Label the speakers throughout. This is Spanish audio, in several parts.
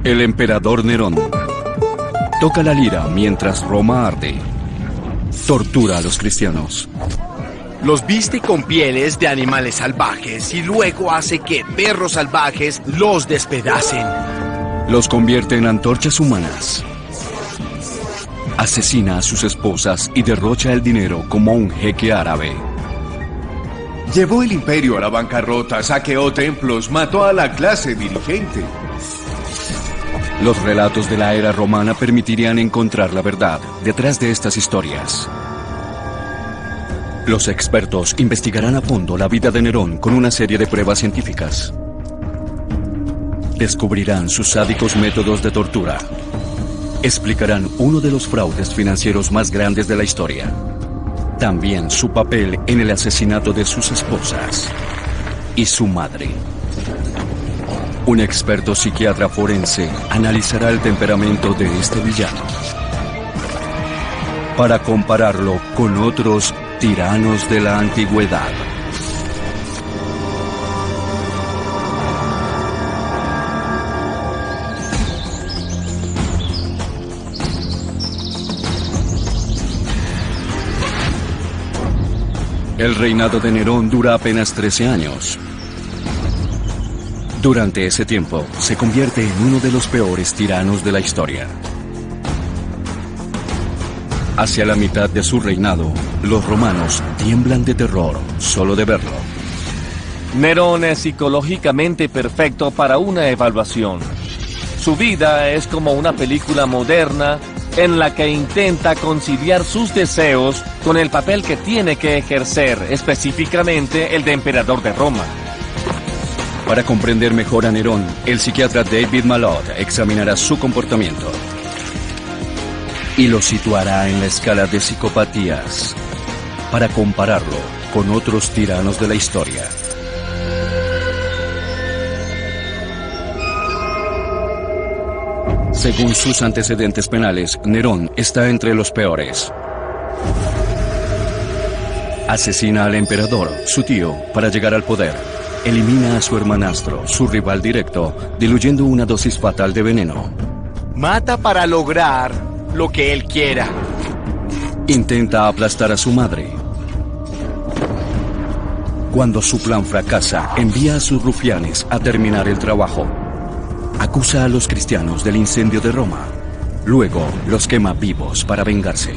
Speaker 1: El emperador Nerón toca la lira mientras Roma arde. Tortura a los cristianos.
Speaker 2: Los viste con pieles de animales salvajes y luego hace que perros salvajes los despedacen.
Speaker 1: Los convierte en antorchas humanas. Asesina a sus esposas y derrocha el dinero como un jeque árabe.
Speaker 3: Llevó el imperio a la bancarrota, saqueó templos, mató a la clase dirigente.
Speaker 1: Los relatos de la era romana permitirían encontrar la verdad detrás de estas historias. Los expertos investigarán a fondo la vida de Nerón con una serie de pruebas científicas. Descubrirán sus sádicos métodos de tortura. Explicarán uno de los fraudes financieros más grandes de la historia. También su papel en el asesinato de sus esposas y su madre. Un experto psiquiatra forense analizará el temperamento de este villano para compararlo con otros tiranos de la antigüedad. El reinado de Nerón dura apenas 13 años. Durante ese tiempo, se convierte en uno de los peores tiranos de la historia. Hacia la mitad de su reinado, los romanos tiemblan de terror solo de verlo.
Speaker 4: Nerón es psicológicamente perfecto para una evaluación. Su vida es como una película moderna en la que intenta conciliar sus deseos con el papel que tiene que ejercer, específicamente el de emperador de Roma.
Speaker 1: Para comprender mejor a Nerón, el psiquiatra David Malott examinará su comportamiento y lo situará en la escala de psicopatías para compararlo con otros tiranos de la historia. Según sus antecedentes penales, Nerón está entre los peores. Asesina al emperador, su tío, para llegar al poder. Elimina a su hermanastro, su rival directo, diluyendo una dosis fatal de veneno.
Speaker 2: Mata para lograr lo que él quiera.
Speaker 1: Intenta aplastar a su madre. Cuando su plan fracasa, envía a sus rufianes a terminar el trabajo. Acusa a los cristianos del incendio de Roma. Luego los quema vivos para vengarse.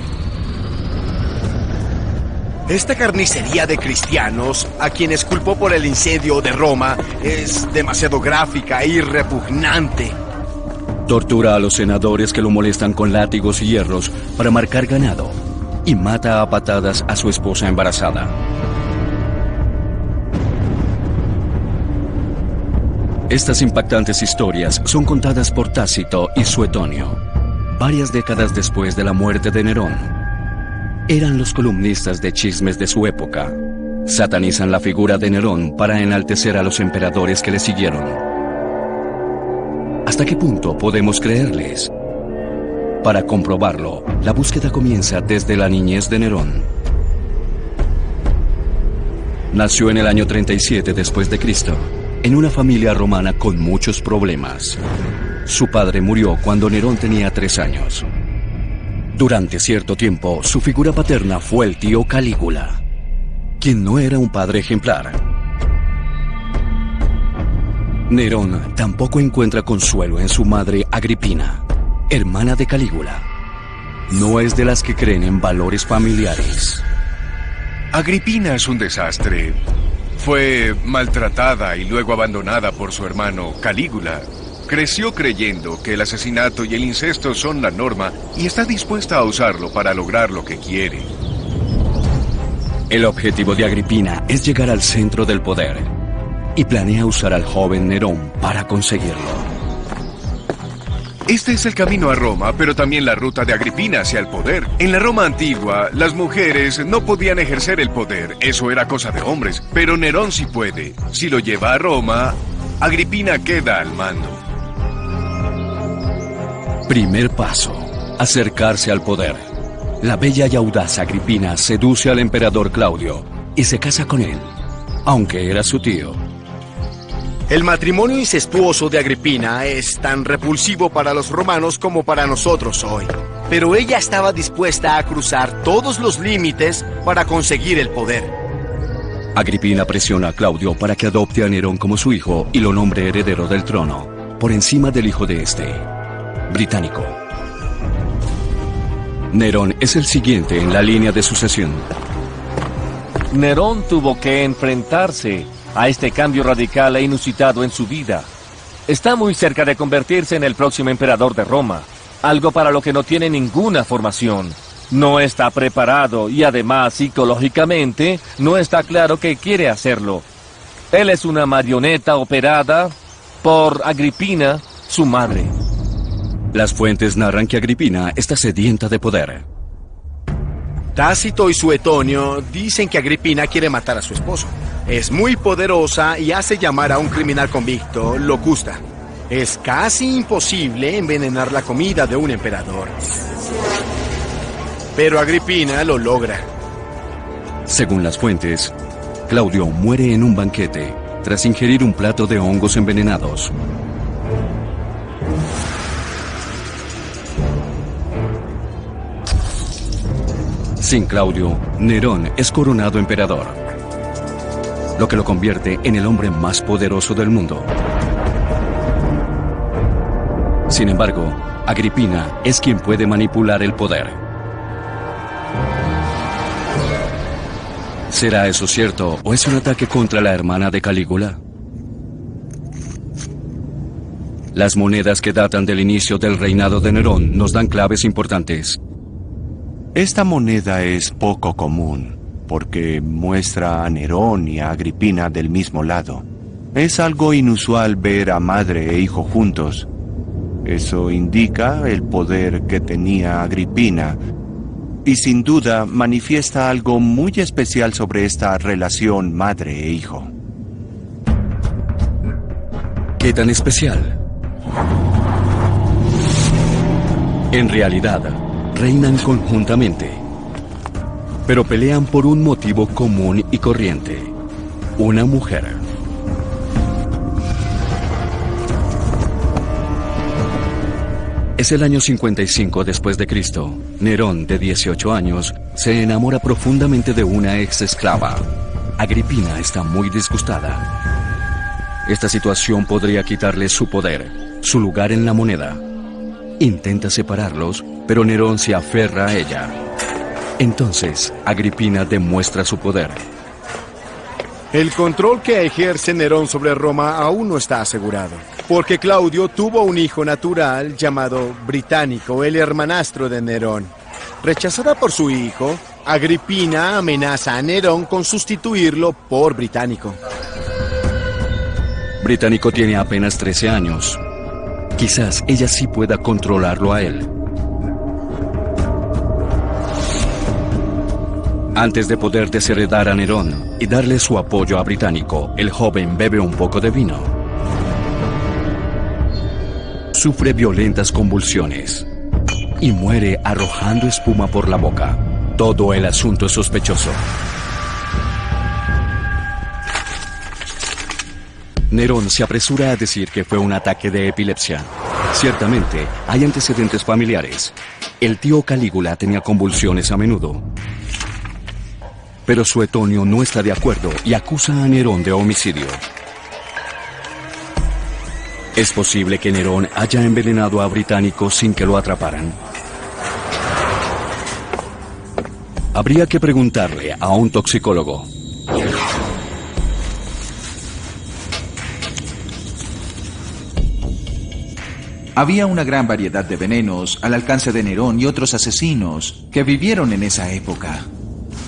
Speaker 2: Esta carnicería de cristianos, a quienes culpó por el incendio de Roma, es demasiado gráfica y repugnante.
Speaker 1: Tortura a los senadores que lo molestan con látigos y hierros para marcar ganado. Y mata a patadas a su esposa embarazada. Estas impactantes historias son contadas por Tácito y Suetonio, varias décadas después de la muerte de Nerón. Eran los columnistas de chismes de su época. Satanizan la figura de Nerón para enaltecer a los emperadores que le siguieron. ¿Hasta qué punto podemos creerles? Para comprobarlo, la búsqueda comienza desde la niñez de Nerón. Nació en el año 37 después de Cristo, en una familia romana con muchos problemas. Su padre murió cuando Nerón tenía 3 años. Durante cierto tiempo, su figura paterna fue el tío Calígula, quien no era un padre ejemplar. Nerón tampoco encuentra consuelo en su madre Agripina, hermana de Calígula. No es de las que creen en valores familiares.
Speaker 3: Agripina es un desastre. Fue maltratada y luego abandonada por su hermano Calígula. Creció creyendo que el asesinato y el incesto son la norma y está dispuesta a usarlo para lograr lo que quiere.
Speaker 1: El objetivo de Agripina es llegar al centro del poder y planea usar al joven Nerón para conseguirlo.
Speaker 3: Este es el camino a Roma, pero también la ruta de Agripina hacia el poder. En la Roma antigua, las mujeres no podían ejercer el poder, eso era cosa de hombres, pero Nerón sí puede. Si lo lleva a Roma, Agripina queda al mando.
Speaker 1: Primer paso: acercarse al poder. La bella y audaz Agripina seduce al emperador Claudio y se casa con él, aunque era su tío.
Speaker 2: El matrimonio incestuoso de Agripina es tan repulsivo para los romanos como para nosotros hoy. Pero ella estaba dispuesta a cruzar todos los límites para conseguir el poder.
Speaker 1: Agripina presiona a Claudio para que adopte a Nerón como su hijo y lo nombre heredero del trono, por encima del hijo de este, Británico. Nerón es el siguiente en la línea de sucesión.
Speaker 4: Nerón tuvo que enfrentarse a este cambio radical e inusitado en su vida. Está muy cerca de convertirse en el próximo emperador de Roma, algo para lo que no tiene ninguna formación. No está preparado y además psicológicamente no está claro que quiere hacerlo. Él es una marioneta operada por Agripina, su madre.
Speaker 1: Las fuentes narran que Agripina está sedienta de poder.
Speaker 2: Tácito y Suetonio dicen que Agripina quiere matar a su esposo. Es muy poderosa y hace llamar a un criminal convicto locusta. Es casi imposible envenenar la comida de un emperador. Pero Agripina lo logra.
Speaker 1: Según las fuentes, Claudio muere en un banquete tras ingerir un plato de hongos envenenados. Sin Claudio, Nerón es coronado emperador, lo que lo convierte en el hombre más poderoso del mundo. Sin embargo, Agripina es quien puede manipular el poder. ¿Será eso cierto o es un ataque contra la hermana de Calígula? Las monedas que datan del inicio del reinado de Nerón nos dan claves importantes.
Speaker 5: Esta moneda es poco común, porque muestra a Nerón y a Agripina del mismo lado. Es algo inusual ver a madre e hijo juntos. Eso indica el poder que tenía Agripina, y sin duda manifiesta algo muy especial sobre esta relación madre e hijo.
Speaker 1: ¿Qué tan especial? En realidad, reinan conjuntamente, pero pelean por un motivo común y corriente: una mujer. Es el año 55 después de Cristo. Nerón, de 18 años, se enamora profundamente de una ex esclava. Agripina está muy disgustada. Esta situación podría quitarle su poder, su lugar en la moneda. Intenta separarlos, pero Nerón se aferra a ella. Entonces, Agripina demuestra su poder.
Speaker 2: El control que ejerce Nerón sobre Roma aún no está asegurado, porque Claudio tuvo un hijo natural llamado Británico, el hermanastro de Nerón. Rechazada por su hijo, Agripina amenaza a Nerón con sustituirlo por Británico.
Speaker 1: Británico tiene apenas 13 años. Quizás ella sí pueda controlarlo a él. Antes de poder desheredar a Nerón y darle su apoyo a Británico, el joven bebe un poco de vino. Sufre violentas convulsiones y muere arrojando espuma por la boca. Todo el asunto es sospechoso. Nerón se apresura a decir que fue un ataque de epilepsia. Ciertamente, hay antecedentes familiares. El tío Calígula tenía convulsiones a menudo. Pero Suetonio no está de acuerdo y acusa a Nerón de homicidio. ¿Es posible que Nerón haya envenenado a Británico sin que lo atraparan? Habría que preguntarle a un toxicólogo.
Speaker 6: Había una gran variedad de venenos al alcance de Nerón y otros asesinos que vivieron en esa época.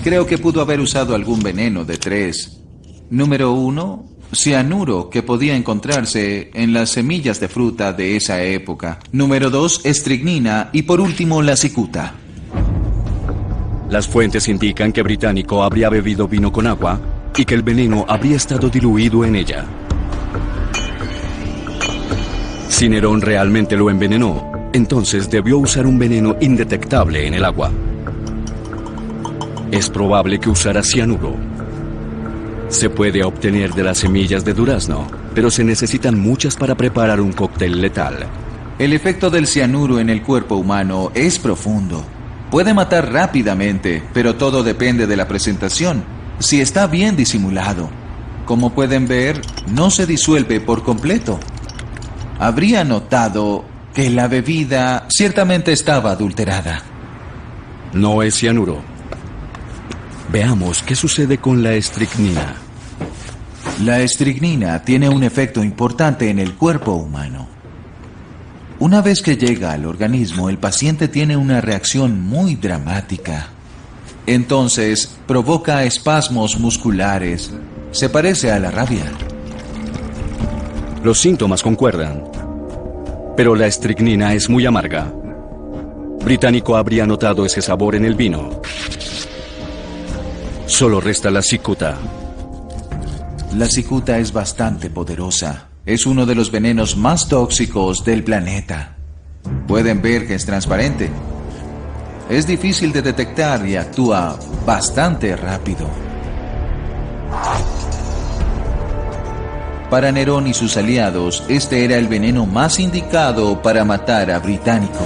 Speaker 6: Creo que pudo haber usado algún veneno de 3. Número 1, cianuro, que podía encontrarse en las semillas de fruta de esa época. Número 2, estricnina y por último la cicuta.
Speaker 1: Las fuentes indican que Británico habría bebido vino con agua y que el veneno habría estado diluido en ella. Si Nerón realmente lo envenenó, entonces debió usar un veneno indetectable en el agua. Es probable que usara cianuro. Se puede obtener de las semillas de durazno, pero se necesitan muchas para preparar un cóctel letal.
Speaker 6: El efecto del cianuro en el cuerpo humano es profundo. Puede matar rápidamente, pero todo depende de la presentación, si está bien disimulado. Como pueden ver, no se disuelve por completo. Habría notado que la bebida ciertamente estaba adulterada.
Speaker 1: No es cianuro. Veamos qué sucede con la estricnina.
Speaker 6: La estricnina tiene un efecto importante en el cuerpo humano. Una vez que llega al organismo, el paciente tiene una reacción muy dramática. Entonces, provoca espasmos musculares. Se parece a la rabia.
Speaker 1: Los síntomas concuerdan, pero la estricnina es muy amarga. Británico habría notado ese sabor en el vino. Solo resta la cicuta.
Speaker 6: La cicuta es bastante poderosa. Es uno de los venenos más tóxicos del planeta. Pueden ver que es transparente. Es difícil de detectar y actúa bastante rápido. Para Nerón y sus aliados, este era el veneno más indicado para matar a Británico.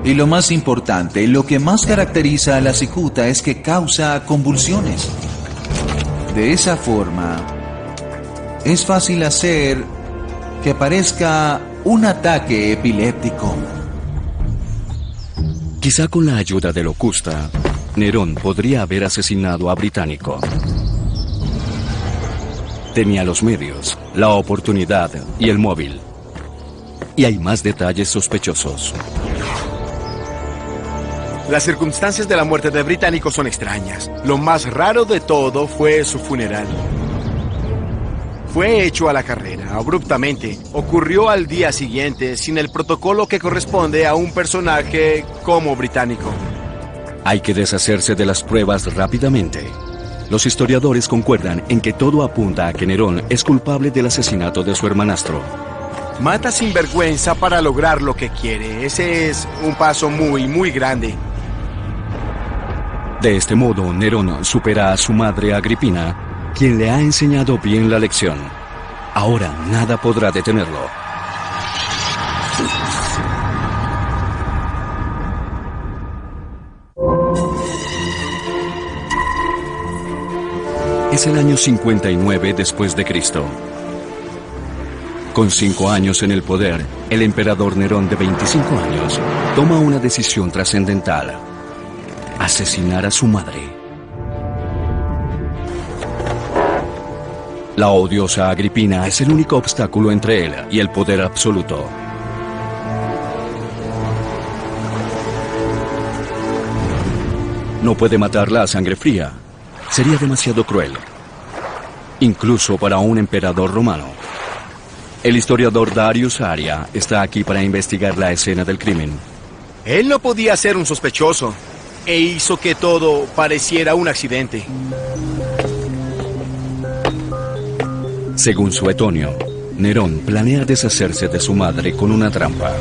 Speaker 6: Y lo más importante, lo que más caracteriza a la cicuta es que causa convulsiones. De esa forma, es fácil hacer que parezca un ataque epiléptico.
Speaker 1: Quizá con la ayuda de Locusta, Nerón podría haber asesinado a Británico. Tenía los medios, la oportunidad y el móvil. Y hay más detalles sospechosos.
Speaker 2: Las circunstancias de la muerte de Británico son extrañas. Lo más raro de todo fue su funeral. Fue hecho a la carrera, abruptamente. Ocurrió al día siguiente, sin el protocolo que corresponde a un personaje como Británico.
Speaker 1: Hay que deshacerse de las pruebas rápidamente. Los historiadores concuerdan en que todo apunta a que Nerón es culpable del asesinato de su hermanastro.
Speaker 2: Mata sin vergüenza para lograr lo que quiere. Ese es un paso muy grande.
Speaker 1: De este modo, Nerón supera a su madre Agripina, quien le ha enseñado bien la lección. Ahora nada podrá detenerlo. Es el año 59 después de Cristo. Con 5 años en el poder, el emperador Nerón de 25 años toma una decisión trascendental: asesinar a su madre. La odiosa Agripina es el único obstáculo entre él y el poder absoluto. No puede matarla a sangre fría. Sería demasiado cruel, incluso para un emperador romano. El historiador Darius Aria está aquí para investigar la escena del crimen.
Speaker 2: Él no podía ser un sospechoso, e hizo que todo pareciera un accidente.
Speaker 1: Según Suetonio, Nerón planea deshacerse de su madre con una trampa,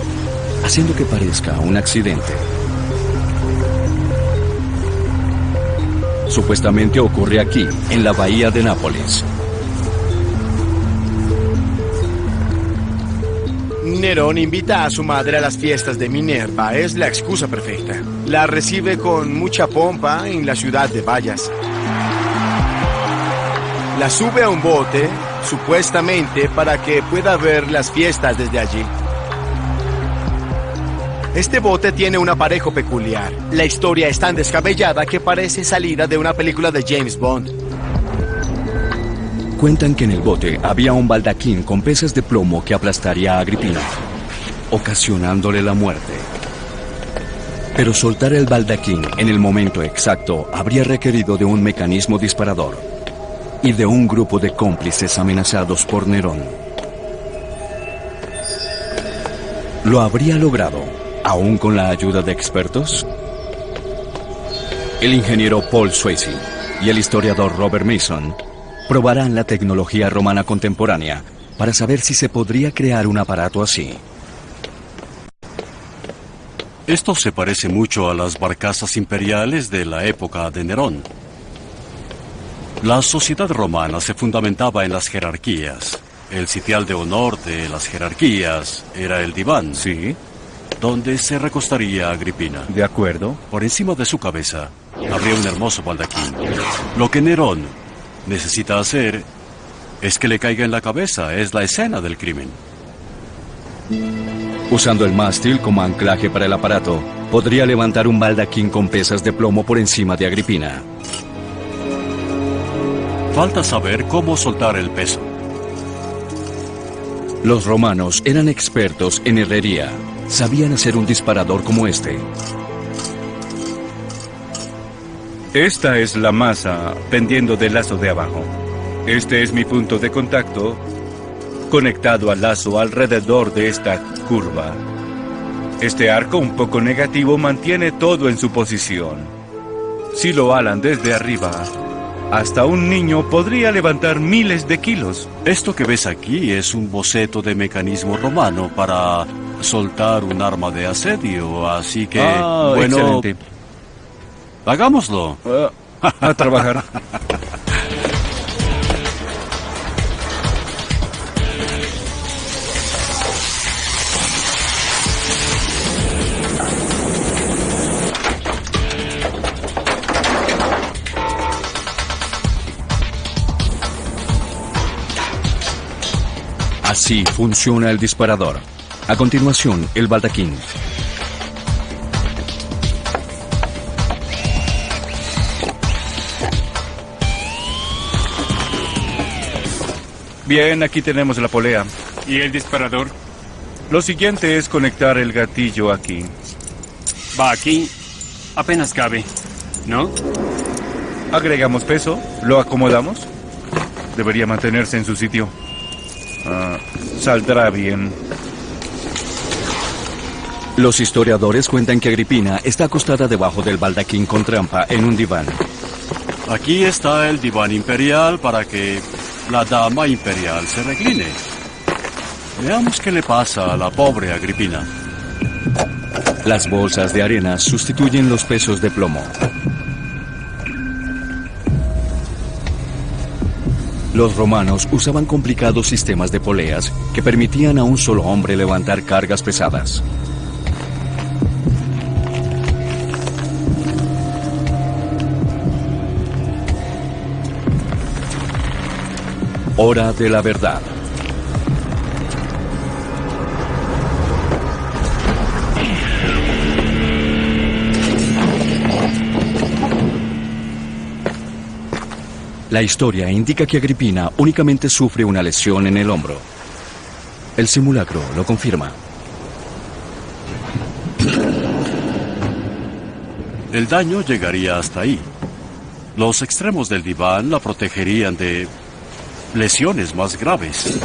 Speaker 1: haciendo que parezca un accidente. Supuestamente ocurre aquí, en la bahía de Nápoles.
Speaker 2: Nerón invita a su madre a las fiestas de Minerva. Es la excusa perfecta. La recibe con mucha pompa en la ciudad de Bayas. La sube a un bote, supuestamente para que pueda ver las fiestas desde allí. Este bote tiene un aparejo peculiar. La historia es tan descabellada que parece salida de una película de James Bond.
Speaker 1: Cuentan que en el bote había un baldaquín con peces de plomo que aplastaría a Agripina, ocasionándole la muerte. Pero soltar el baldaquín en el momento exacto habría requerido de un mecanismo disparador y de un grupo de cómplices amenazados por Nerón. ¿Lo habría logrado, aún con la ayuda de expertos? El ingeniero Paul Swayze y el historiador Robert Mason probarán la tecnología romana contemporánea para saber si se podría crear un aparato así.
Speaker 7: Esto se parece mucho a las barcazas imperiales de la época de Nerón. La sociedad romana se fundamentaba en las jerarquías. El sitial de honor de las jerarquías era el diván.
Speaker 5: Sí,
Speaker 7: Donde se recostaría Agripina.
Speaker 5: de acuerdo.
Speaker 7: Por encima de su cabeza habría un hermoso baldaquín. Lo que Nerón necesita hacer es que le caiga en la cabeza. Es la escena del crimen.
Speaker 1: Usando el mástil como anclaje para el aparato, podría levantar un baldaquín con pesas de plomo por encima de Agripina.
Speaker 7: Falta saber cómo soltar el peso.
Speaker 1: Los romanos eran expertos en herrería. Sabían hacer un disparador como este.
Speaker 5: Esta es la masa pendiendo del lazo de abajo. Este es mi punto de contacto conectado al lazo alrededor de esta curva. Este arco un poco negativo mantiene todo en su posición. Si lo alan desde arriba, hasta un niño podría levantar miles de kilos.
Speaker 7: Esto que ves aquí es un boceto de mecanismo romano para soltar un arma de asedio, así que, bueno,
Speaker 5: excelente.
Speaker 7: hagámoslo.
Speaker 5: A trabajar.
Speaker 1: Así funciona el disparador. A continuación, el baldaquín.
Speaker 5: Bien, aquí tenemos la polea.
Speaker 8: ¿Y el disparador?
Speaker 5: Lo siguiente es conectar el gatillo aquí.
Speaker 8: Va aquí. Apenas cabe, ¿no?
Speaker 5: Agregamos peso, lo acomodamos. Debería mantenerse en su sitio. Saldrá bien.
Speaker 1: Los historiadores cuentan que Agripina está acostada debajo del baldaquín con trampa en un diván.
Speaker 7: Aquí está el diván imperial para que la dama imperial se recline. Veamos qué le pasa a la pobre Agripina.
Speaker 1: Las bolsas de arena sustituyen los pesos de plomo. Los romanos usaban complicados sistemas de poleas que permitían a un solo hombre levantar cargas pesadas. Hora de la verdad. La historia indica que Agripina únicamente sufre una lesión en el hombro. El simulacro lo confirma.
Speaker 7: El daño llegaría hasta ahí. Los extremos del diván la protegerían de lesiones más graves.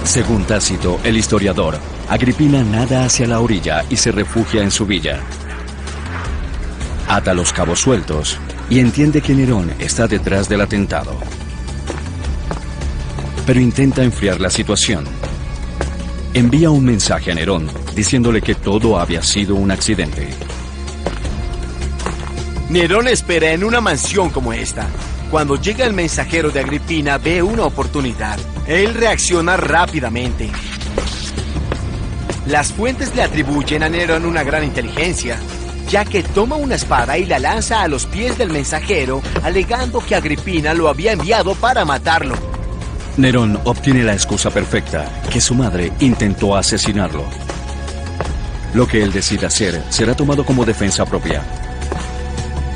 Speaker 1: Según Tácito, el historiador, Agripina nada hacia la orilla y se refugia en su villa. Ata los cabos sueltos y entiende que Nerón está detrás del atentado. Pero intenta enfriar la situación. Envía un mensaje a Nerón diciéndole que todo había sido un accidente.
Speaker 2: Nerón espera en una mansión como esta. Cuando llega el mensajero de Agripina, ve una oportunidad. Él reacciona rápidamente. Las fuentes le atribuyen a Nerón una gran inteligencia, ya que toma una espada y la lanza a los pies del mensajero, alegando que Agripina lo había enviado para matarlo.
Speaker 1: Nerón obtiene la excusa perfecta, que su madre intentó asesinarlo. Lo que él decide hacer será tomado como defensa propia.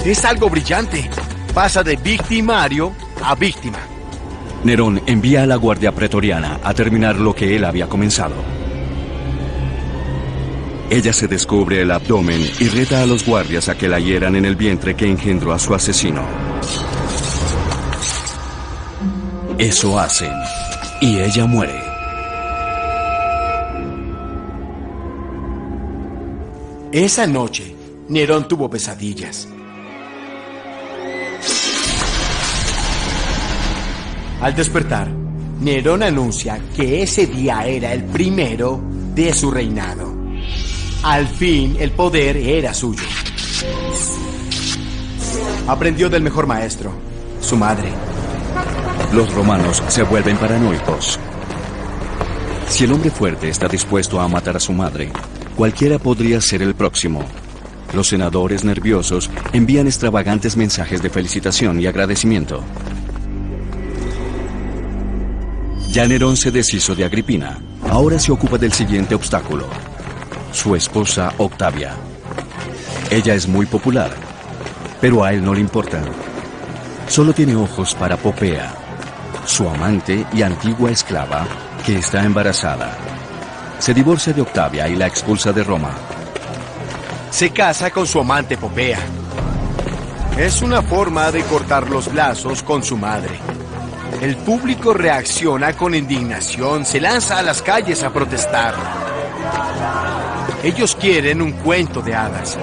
Speaker 2: Es algo brillante. Pasa de victimario a víctima.
Speaker 1: Nerón envía a la guardia pretoriana a terminar lo que él había comenzado. Ella se descubre el abdomen y reta a los guardias a que la hieran en el vientre que engendró a su asesino. Eso hacen, y ella muere.
Speaker 2: Esa noche, Nerón tuvo pesadillas. Al despertar, Nerón anuncia que ese día era el primero de su reinado. Al fin, el poder era suyo. Aprendió del mejor maestro, su madre.
Speaker 1: Los romanos se vuelven paranoicos. Si el hombre fuerte está dispuesto a matar a su madre, cualquiera podría ser el próximo. Los senadores nerviosos envían extravagantes mensajes de felicitación y agradecimiento. Ya Nerón se deshizo de Agripina. Ahora se ocupa del siguiente obstáculo: su esposa Octavia. Ella es muy popular, pero a él no le importa. Solo tiene ojos para Popea, su amante y antigua esclava, que está embarazada. Se divorcia de Octavia y la expulsa de Roma.
Speaker 2: Se casa con su amante Popea. Es una forma de cortar los lazos con su madre. El público reacciona con indignación, se lanza a las calles a protestar. Ellos quieren un cuento de hadas.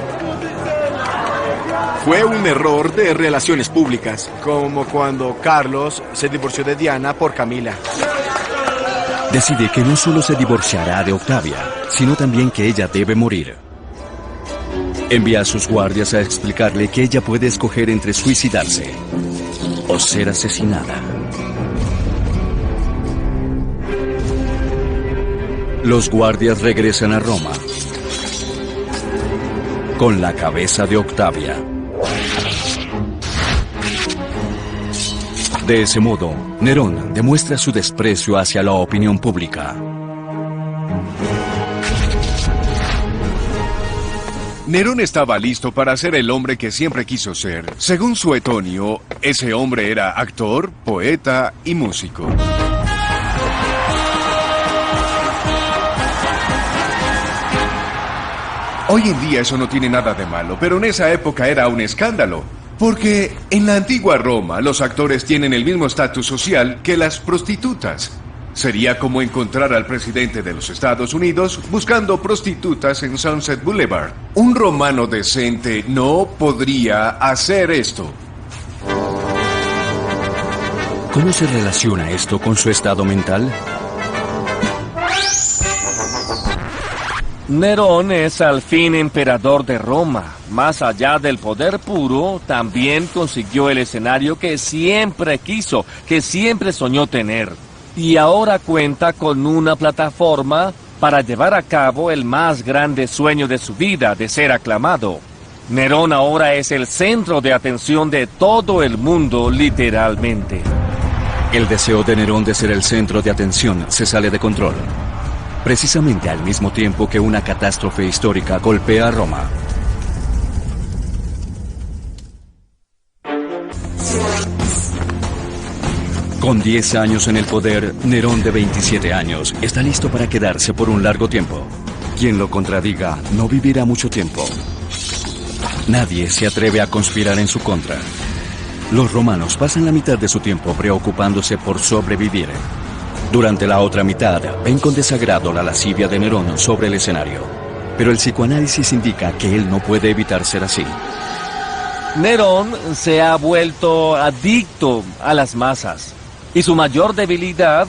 Speaker 2: Fue un error de relaciones públicas, como cuando Carlos se divorció de Diana por Camila.
Speaker 1: Decide que no solo se divorciará de Octavia, sino también que ella debe morir. Envía a sus guardias a explicarle que ella puede escoger entre suicidarse o ser asesinada. Los guardias regresan a Roma con la cabeza de Octavia. De ese modo, Nerón demuestra su desprecio hacia la opinión pública.
Speaker 3: Nerón estaba listo para ser el hombre que siempre quiso ser. Según Suetonio, ese hombre era actor, poeta y músico. Hoy en día eso no tiene nada de malo, pero en esa época era un escándalo. Porque en la antigua Roma los actores tienen el mismo estatus social que las prostitutas. Sería como encontrar al presidente de los Estados Unidos buscando prostitutas en Sunset Boulevard. Un romano decente no podría hacer esto.
Speaker 1: ¿Cómo se relaciona esto con su estado mental?
Speaker 4: Nerón es al fin emperador de Roma. Más allá del poder puro, también consiguió el escenario que siempre quiso, que siempre soñó tener. Y ahora cuenta con una plataforma para llevar a cabo el más grande sueño de su vida, de ser aclamado. Nerón ahora es el centro de atención de todo el mundo, literalmente.
Speaker 1: El deseo de Nerón de ser el centro de atención se sale de control. Precisamente al mismo tiempo que una catástrofe histórica golpea a Roma. Con 10 años en el poder, Nerón de 27 años está listo para quedarse por un largo tiempo. Quien lo contradiga no vivirá mucho tiempo. Nadie se atreve a conspirar en su contra. Los romanos pasan la mitad de su tiempo preocupándose por sobrevivir. Durante la otra mitad, ven con desagrado la lascivia de Nerón sobre el escenario. Pero el psicoanálisis indica que él no puede evitar ser así.
Speaker 4: Nerón se ha vuelto adicto a las masas. Y su mayor debilidad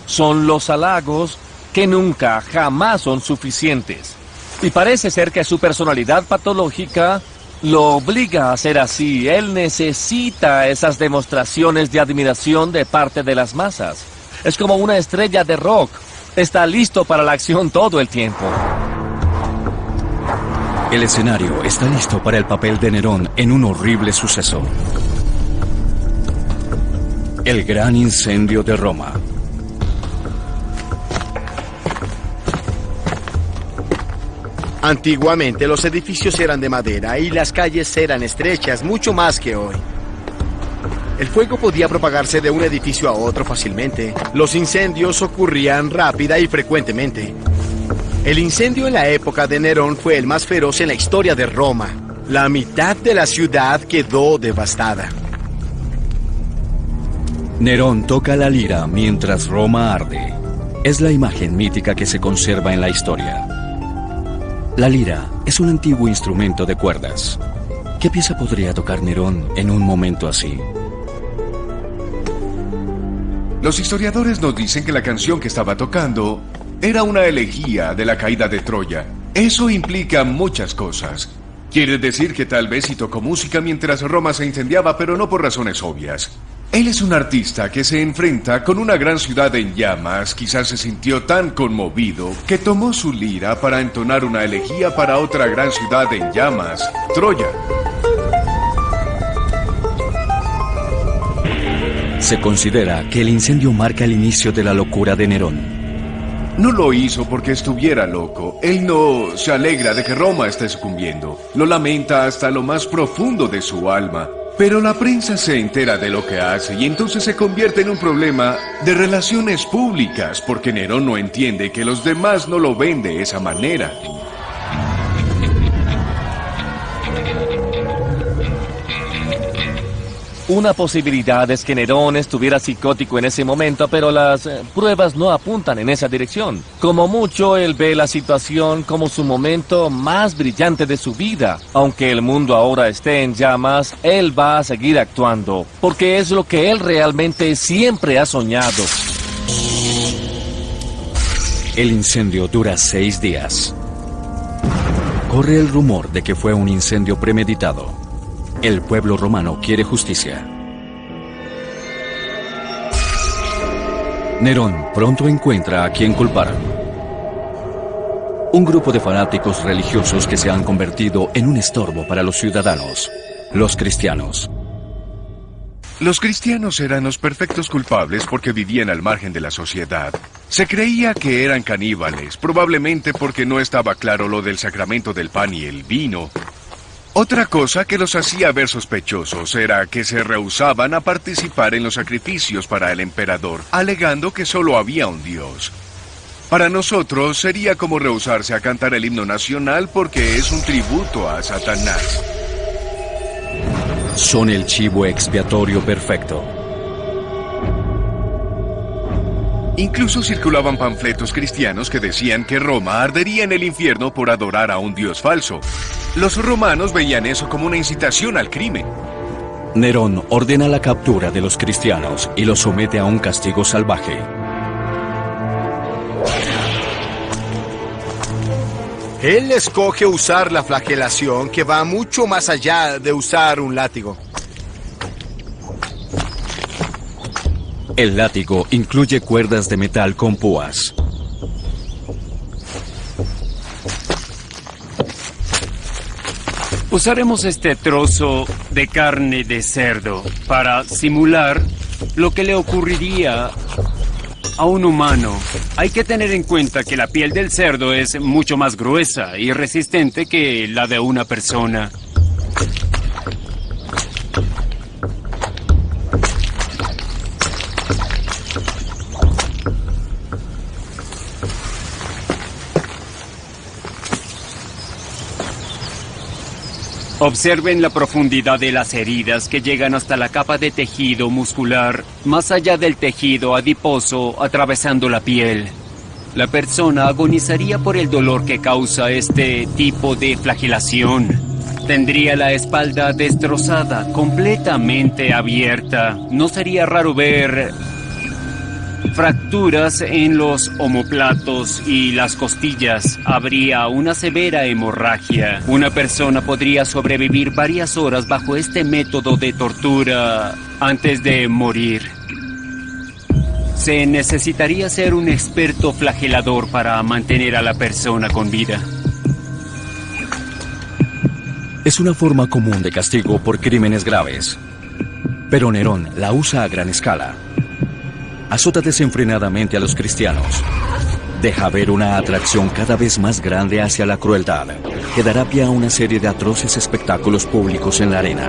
Speaker 4: son los halagos que nunca, jamás son suficientes. Y parece ser que su personalidad patológica lo obliga a ser así. Él necesita esas demostraciones de admiración de parte de las masas. Es como una estrella de rock. Está listo para la acción todo el tiempo.
Speaker 1: El escenario está listo para el papel de Nerón en un horrible suceso. El gran incendio de Roma.
Speaker 2: Antiguamente los edificios eran de madera y las calles eran estrechas, mucho más que hoy. El fuego podía propagarse de un edificio a otro fácilmente. Los incendios ocurrían rápida y frecuentemente. El incendio en la época de Nerón fue el más feroz en la historia de Roma. La mitad de la ciudad quedó devastada.
Speaker 1: Nerón toca la lira mientras Roma arde. Es la imagen mítica que se conserva en la historia. La lira es un antiguo instrumento de cuerdas. ¿Qué pieza podría tocar Nerón en un momento así?
Speaker 3: Los historiadores nos dicen que la canción que estaba tocando era una elegía de la caída de Troya. Eso implica muchas cosas. Quiere decir que tal vez sí tocó música mientras Roma se incendiaba, pero no por razones obvias. Él es un artista que se enfrenta con una gran ciudad en llamas. Quizás se sintió tan conmovido que tomó su lira para entonar una elegía para otra gran ciudad en llamas, Troya.
Speaker 1: Se considera que el incendio marca el inicio de la locura de Nerón.
Speaker 3: No lo hizo porque estuviera loco. Él no se alegra de que Roma esté sucumbiendo. Lo lamenta hasta lo más profundo de su alma. Pero la prensa se entera de lo que hace y entonces se convierte en un problema de relaciones públicas porque Nerón no entiende que los demás no lo ven de esa manera.
Speaker 4: Una posibilidad es que Nerón estuviera psicótico en ese momento, pero las pruebas no apuntan en esa dirección. Como mucho, él ve la situación como su momento más brillante de su vida. Aunque el mundo ahora esté en llamas, él va a seguir actuando, porque es lo que él realmente siempre ha soñado.
Speaker 1: El incendio dura 6 días. Corre el rumor de que fue un incendio premeditado. El pueblo romano quiere justicia. Nerón pronto encuentra a quien culpar. Un grupo de fanáticos religiosos que se han convertido en un estorbo para los ciudadanos, los cristianos.
Speaker 3: Los cristianos eran los perfectos culpables porque vivían al margen de la sociedad. Se creía que eran caníbales, probablemente porque no estaba claro lo del sacramento del pan y el vino. Otra cosa que los hacía ver sospechosos era que se rehusaban a participar en los sacrificios para el emperador, alegando que solo había un dios. Para nosotros sería como rehusarse a cantar el himno nacional porque es un tributo a Satanás.
Speaker 1: Son el chivo expiatorio perfecto.
Speaker 3: Incluso circulaban panfletos cristianos que decían que Roma ardería en el infierno por adorar a un dios falso. Los romanos veían eso como una incitación al crimen.
Speaker 1: Nerón ordena la captura de los cristianos y los somete a un castigo salvaje.
Speaker 2: Él escoge usar la flagelación, que va mucho más allá de usar un látigo.
Speaker 1: El látigo incluye cuerdas de metal con púas.
Speaker 8: Usaremos este trozo de carne de cerdo para simular lo que le ocurriría a un humano. Hay que tener en cuenta que la piel del cerdo es mucho más gruesa y resistente que la de una persona. Observen la profundidad de las heridas que llegan hasta la capa de tejido muscular, más allá del tejido adiposo, atravesando la piel. La persona agonizaría por el dolor que causa este tipo de flagelación. Tendría la espalda destrozada, completamente abierta. No sería raro ver fracturas en los omóplatos y las costillas. Habría una severa hemorragia. Una persona podría sobrevivir varias horas bajo este método de tortura antes de morir. Se necesitaría ser un experto flagelador para mantener a la persona con vida.
Speaker 1: Es una forma común de castigo por crímenes graves. Pero Nerón la usa a gran escala. Azota desenfrenadamente a los cristianos. Deja ver una atracción cada vez más grande hacia la crueldad, que dará pie a una serie de atroces espectáculos públicos en la arena.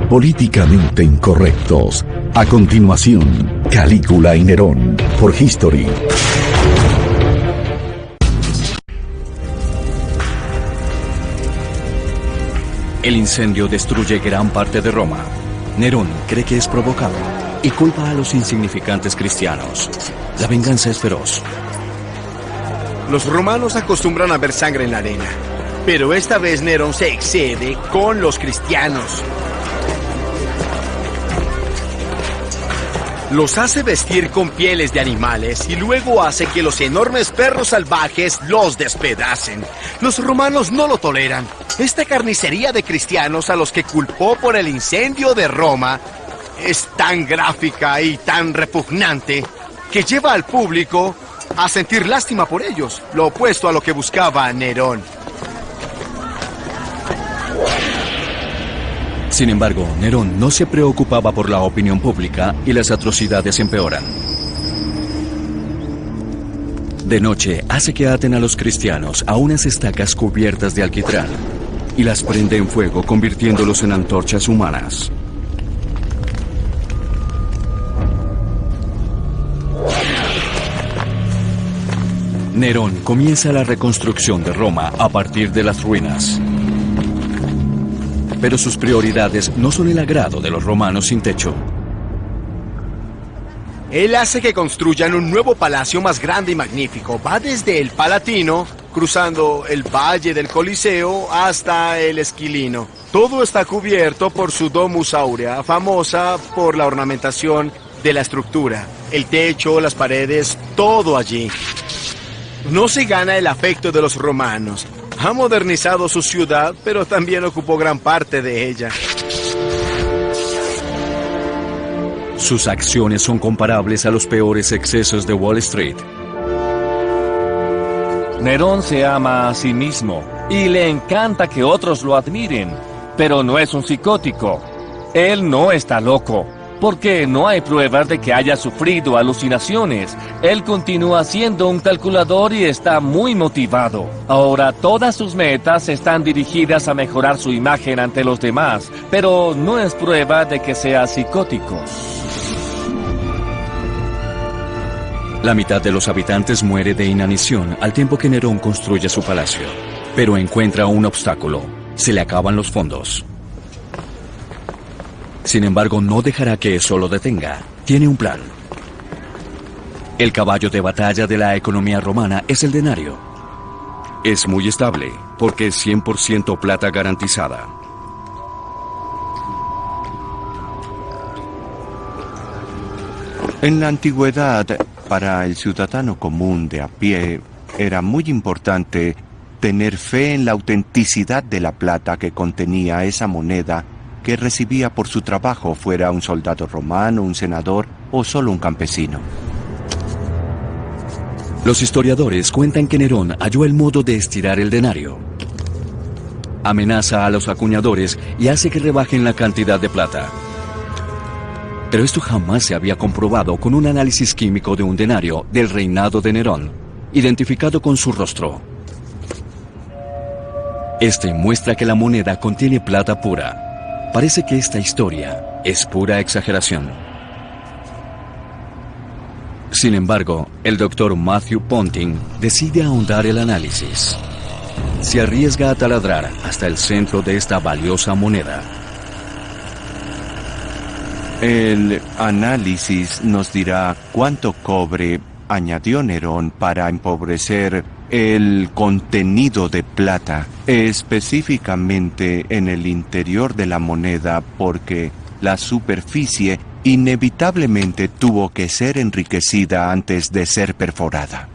Speaker 9: Políticamente incorrectos. A continuación, Calígula y Nerón, por History.
Speaker 1: El incendio destruye gran parte de Roma. Nerón cree que es provocado y culpa a los insignificantes cristianos. La venganza es feroz.
Speaker 2: Los romanos acostumbran a ver sangre en la arena, pero esta vez Nerón se excede con los cristianos. Los hace vestir con pieles de animales y luego hace que los enormes perros salvajes los despedacen. Los romanos no lo toleran. Esta carnicería de cristianos a los que culpó por el incendio de Roma es tan gráfica y tan repugnante que lleva al público a sentir lástima por ellos, lo opuesto a lo que buscaba Nerón.
Speaker 1: Sin embargo, Nerón no se preocupaba por la opinión pública y las atrocidades empeoran. De noche, hace que aten a los cristianos a unas estacas cubiertas de alquitrán y las prende en fuego, convirtiéndolos en antorchas humanas. Nerón comienza la reconstrucción de Roma a partir de las ruinas. Pero sus prioridades no son el agrado de los romanos sin techo.
Speaker 2: Él hace que construyan un nuevo palacio más grande y magnífico. Va desde el Palatino, cruzando el valle del Coliseo, hasta el Esquilino. Todo está cubierto por su Domus Aurea, famosa por la ornamentación de la estructura. El techo, las paredes, todo allí. No se gana el afecto de los romanos. Ha modernizado su ciudad, pero también ocupó gran parte de ella.
Speaker 1: Sus acciones son comparables a los peores excesos de Wall Street.
Speaker 4: Nerón se ama a sí mismo y le encanta que otros lo admiren, pero no es un psicótico. Él no está loco, porque no hay pruebas de que haya sufrido alucinaciones. Él continúa siendo un calculador y está muy motivado. Ahora todas sus metas están dirigidas a mejorar su imagen ante los demás, pero no es prueba de que sea psicótico.
Speaker 1: La mitad de los habitantes muere de inanición al tiempo que Nerón construye su palacio. Pero encuentra un obstáculo. Se le acaban los fondos. Sin embargo, no dejará que eso lo detenga. Tiene un plan. El caballo de batalla de la economía romana es el denario. Es muy estable, porque es 100% plata garantizada.
Speaker 5: En la antigüedad, para el ciudadano común de a pie, era muy importante tener fe en la autenticidad de la plata que contenía esa moneda que recibía por su trabajo, fuera un soldado romano, un senador o solo un campesino.
Speaker 1: Los historiadores cuentan que Nerón halló el modo de estirar el denario. Amenaza a los acuñadores y hace que rebajen la cantidad de plata. Pero esto jamás se había comprobado con un análisis químico de un denario del reinado de Nerón, identificado con su rostro. Este muestra que la moneda contiene plata pura. Parece que esta historia es pura exageración. Sin embargo, el doctor Matthew Ponting decide ahondar el análisis. Se arriesga a taladrar hasta el centro de esta valiosa moneda.
Speaker 5: El análisis nos dirá cuánto cobre añadió Nerón para empobrecer el contenido de plata, específicamente en el interior de la moneda, porque la superficie inevitablemente tuvo que ser enriquecida antes de ser perforada.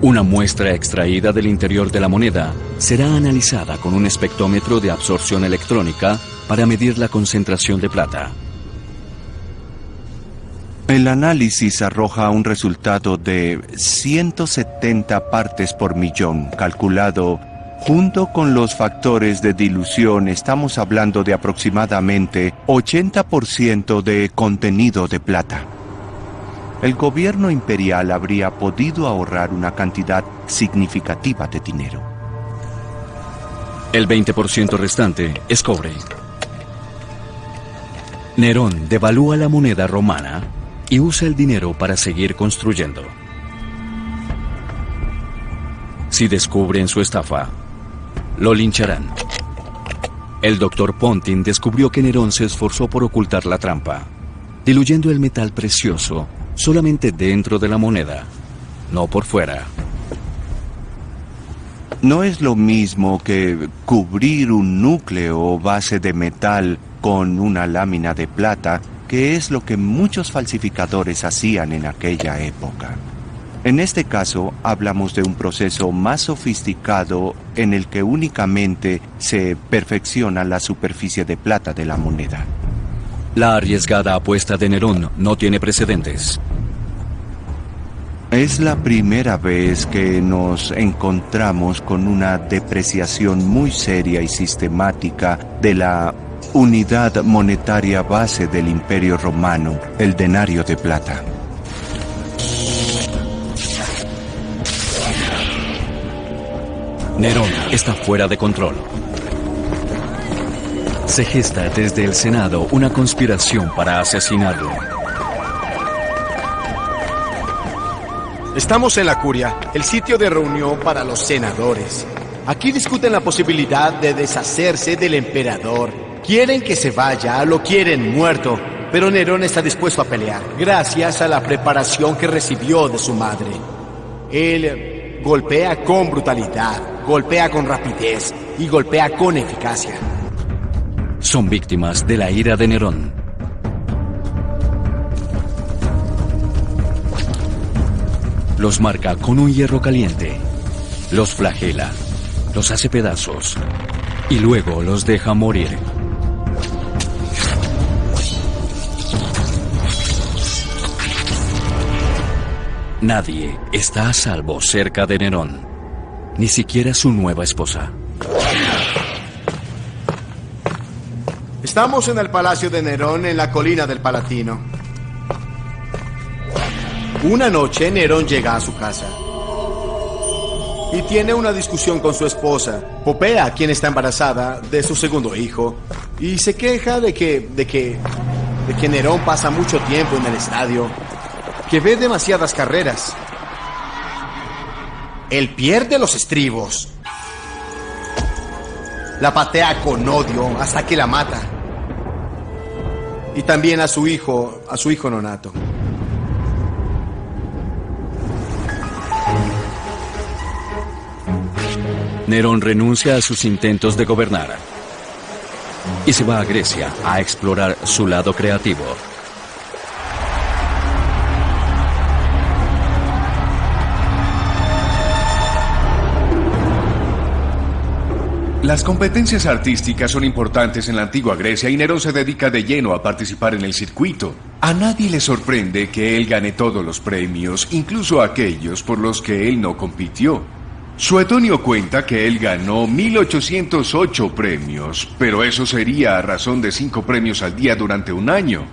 Speaker 1: Una muestra extraída del interior de la moneda será analizada con un espectrómetro de absorción electrónica para medir la concentración de plata.
Speaker 5: El análisis arroja un resultado de 170 partes por millón, calculado junto con los factores de dilución. Estamos hablando de aproximadamente 80% de contenido de plata. El gobierno imperial habría podido ahorrar una cantidad significativa de dinero.
Speaker 1: El 20% restante es cobre. Nerón devalúa la moneda romana y usa el dinero para seguir construyendo. Si descubren su estafa, lo lincharán. El doctor Ponting descubrió que Nerón se esforzó por ocultar la trampa, diluyendo el metal precioso solamente dentro de la moneda, no por fuera.
Speaker 5: No es lo mismo que cubrir un núcleo o base de metal con una lámina de plata que es lo que muchos falsificadores hacían en aquella época. En este caso, hablamos de un proceso más sofisticado en el que únicamente se perfecciona la superficie de plata de la moneda.
Speaker 1: La arriesgada apuesta de Nerón no tiene precedentes.
Speaker 5: Es la primera vez que nos encontramos con una depreciación muy seria y sistemática de la unidad monetaria base del Imperio Romano, el denario de plata.
Speaker 1: Nerón está fuera de control. Se gesta desde el Senado una conspiración para asesinarlo.
Speaker 2: Estamos en la Curia, el sitio de reunión para los senadores. Aquí discuten la posibilidad de deshacerse del emperador. Quieren que se vaya, lo quieren muerto, pero Nerón está dispuesto a pelear, gracias a la preparación que recibió de su madre. Él golpea con brutalidad, golpea con rapidez y golpea con eficacia.
Speaker 1: Son víctimas de la ira de Nerón. Los marca con un hierro caliente, los flagela, los hace pedazos y luego los deja morir. Nadie está a salvo cerca de Nerón, ni siquiera su nueva esposa.
Speaker 2: Estamos en el palacio de Nerón en la colina del Palatino. Una noche Nerón llega a su casa y tiene una discusión con su esposa, Popea, quien está embarazada de su segundo hijo, y se queja de que Nerón pasa mucho tiempo en el estadio, que ve demasiadas carreras. Él pierde los estribos, la patea con odio hasta que la mata, y también a su hijo nonato.
Speaker 1: Nerón renuncia a sus intentos de gobernar y se va a Grecia a explorar su lado creativo.
Speaker 3: Las competencias artísticas son importantes en la antigua Grecia y Nerón se dedica de lleno a participar en el circuito. A nadie le sorprende que él gane todos los premios, incluso aquellos por los que él no compitió. Suetonio cuenta que él ganó 1808 premios, pero eso sería a razón de 5 premios al día durante un año.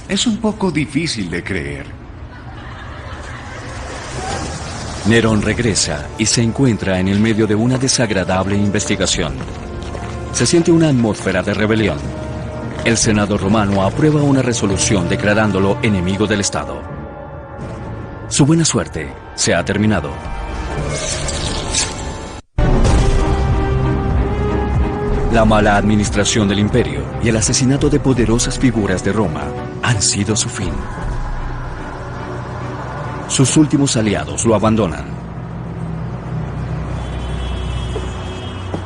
Speaker 3: Es un poco difícil de creer.
Speaker 1: Nerón regresa y se encuentra en el medio de una desagradable investigación. Se siente una atmósfera de rebelión. El Senado romano aprueba una resolución declarándolo enemigo del Estado. Su buena suerte se ha terminado. La mala administración del imperio y el asesinato de poderosas figuras de Roma han sido su fin. Sus últimos aliados lo abandonan.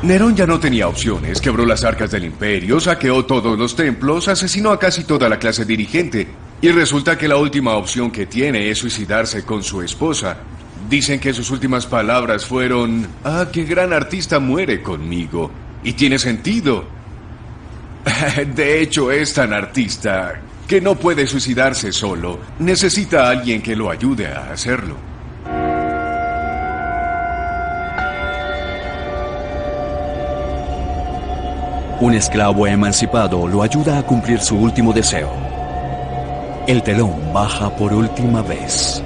Speaker 3: Nerón ya no tenía opciones, quebró las arcas del imperio, saqueó todos los templos, asesinó a casi toda la clase dirigente, y resulta que la última opción que tiene es suicidarse con su esposa. Dicen que sus últimas palabras fueron: «Ah, qué gran artista muere conmigo». Y tiene sentido. De hecho, es tan artista que no puede suicidarse solo. Necesita a alguien que lo ayude a hacerlo.
Speaker 1: Un esclavo emancipado lo ayuda a cumplir su último deseo. El telón baja por última vez.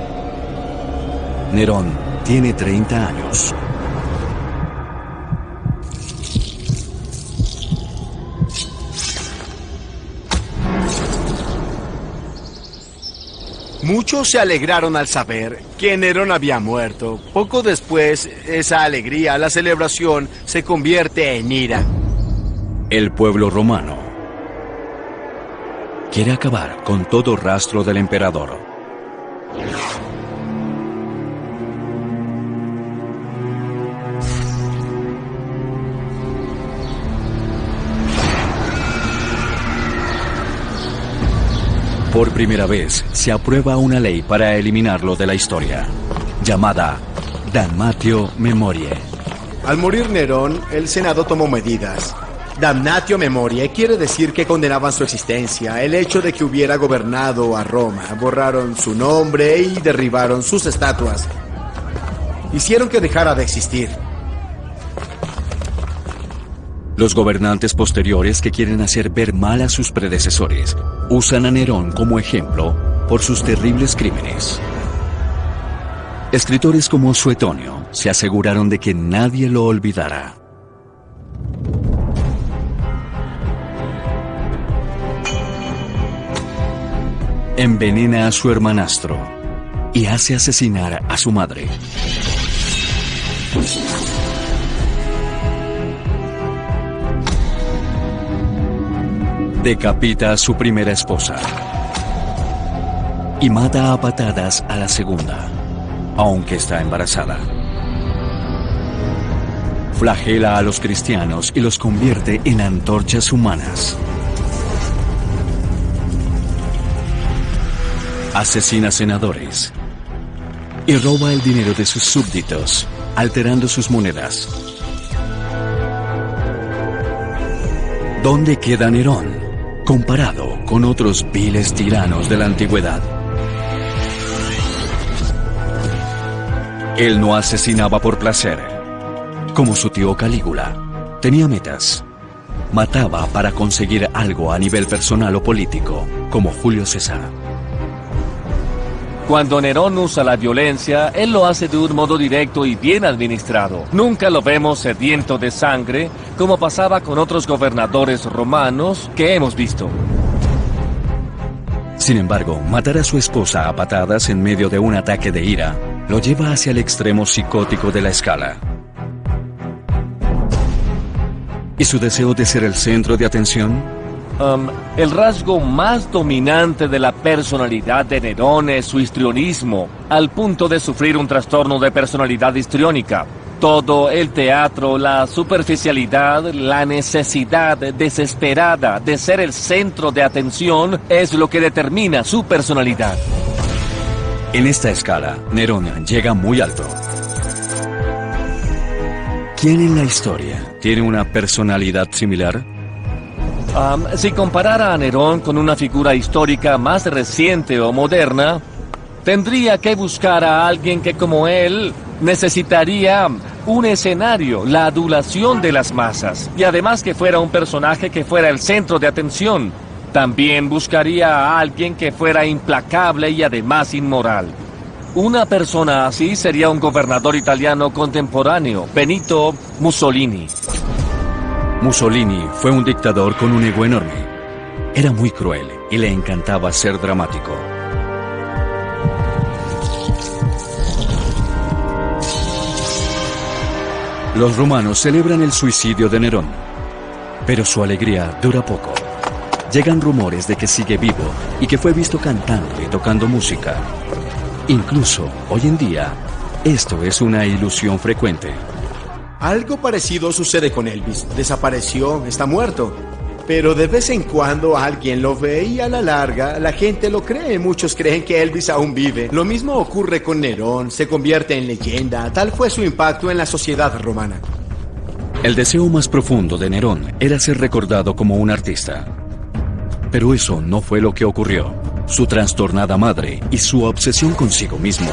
Speaker 1: Nerón tiene 30 años.
Speaker 2: Muchos se alegraron al saber que Nerón había muerto. Poco después, esa alegría, la celebración, se convierte en ira.
Speaker 1: El pueblo romano quiere acabar con todo rastro del emperador. Por primera vez, se aprueba una ley para eliminarlo de la historia, llamada Damnatio Memoriae.
Speaker 2: Al morir Nerón, el Senado tomó medidas. Damnatio Memoriae quiere decir que condenaban su existencia, el hecho de que hubiera gobernado a Roma, borraron su nombre y derribaron sus estatuas. Hicieron que dejara de existir.
Speaker 1: Los gobernantes posteriores que quieren hacer ver mal a sus predecesores usan a Nerón como ejemplo por sus terribles crímenes. Escritores como Suetonio se aseguraron de que nadie lo olvidara. Envenena a su hermanastro y hace asesinar a su madre. Decapita a su primera esposa y mata a patadas a la segunda, aunque está embarazada. Flagela a los cristianos y los convierte en antorchas humanas. Asesina senadores y roba el dinero de sus súbditos, alterando sus monedas. ¿Dónde queda Nerón comparado con otros viles tiranos de la antigüedad? Él no asesinaba por placer, como su tío Calígula. Tenía metas. Mataba para conseguir algo a nivel personal o político, como Julio César.
Speaker 4: Cuando Nerón usa la violencia, él lo hace de un modo directo y bien administrado. Nunca lo vemos sediento de sangre, como pasaba con otros gobernadores romanos que hemos visto.
Speaker 1: Sin embargo, matar a su esposa a patadas en medio de un ataque de ira lo lleva hacia el extremo psicótico de la escala. ¿Y su deseo de ser el centro de atención?
Speaker 4: El rasgo más dominante de la personalidad de Nerón es su histrionismo, al punto de sufrir un trastorno de personalidad histriónica. Todo el teatro, la superficialidad, la necesidad desesperada de ser el centro de atención es lo que determina su personalidad.
Speaker 1: En esta escala, Nerón llega muy alto. ¿Quién en la historia tiene una personalidad similar?
Speaker 4: Si comparara a Nerón con una figura histórica más reciente o moderna, tendría que buscar a alguien que, como él, necesitaría un escenario, la adulación de las masas, y además que fuera un personaje que fuera el centro de atención. También buscaría a alguien que fuera implacable y además inmoral. Una persona así sería un gobernador italiano contemporáneo, Benito Mussolini.
Speaker 1: Mussolini fue un dictador con un ego enorme. Era muy cruel y le encantaba ser dramático. Los romanos celebran el suicidio de Nerón, pero su alegría dura poco. Llegan rumores de que sigue vivo y que fue visto cantando y tocando música. Incluso, hoy en día, esto es una ilusión frecuente.
Speaker 2: Algo parecido sucede con Elvis. Desapareció, está muerto. Pero de vez en cuando alguien lo ve y a la larga la gente lo cree. Muchos creen que Elvis aún vive. Lo mismo ocurre con Nerón, se convierte en leyenda. Tal fue su impacto en la sociedad romana.
Speaker 1: El deseo más profundo de Nerón era ser recordado como un artista. Pero eso no fue lo que ocurrió. Su trastornada madre y su obsesión consigo mismo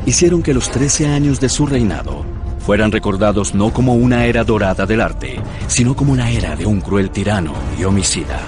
Speaker 1: hicieron que los 13 años de su reinado fueran recordados no como una era dorada del arte, sino como la era de un cruel tirano y homicida.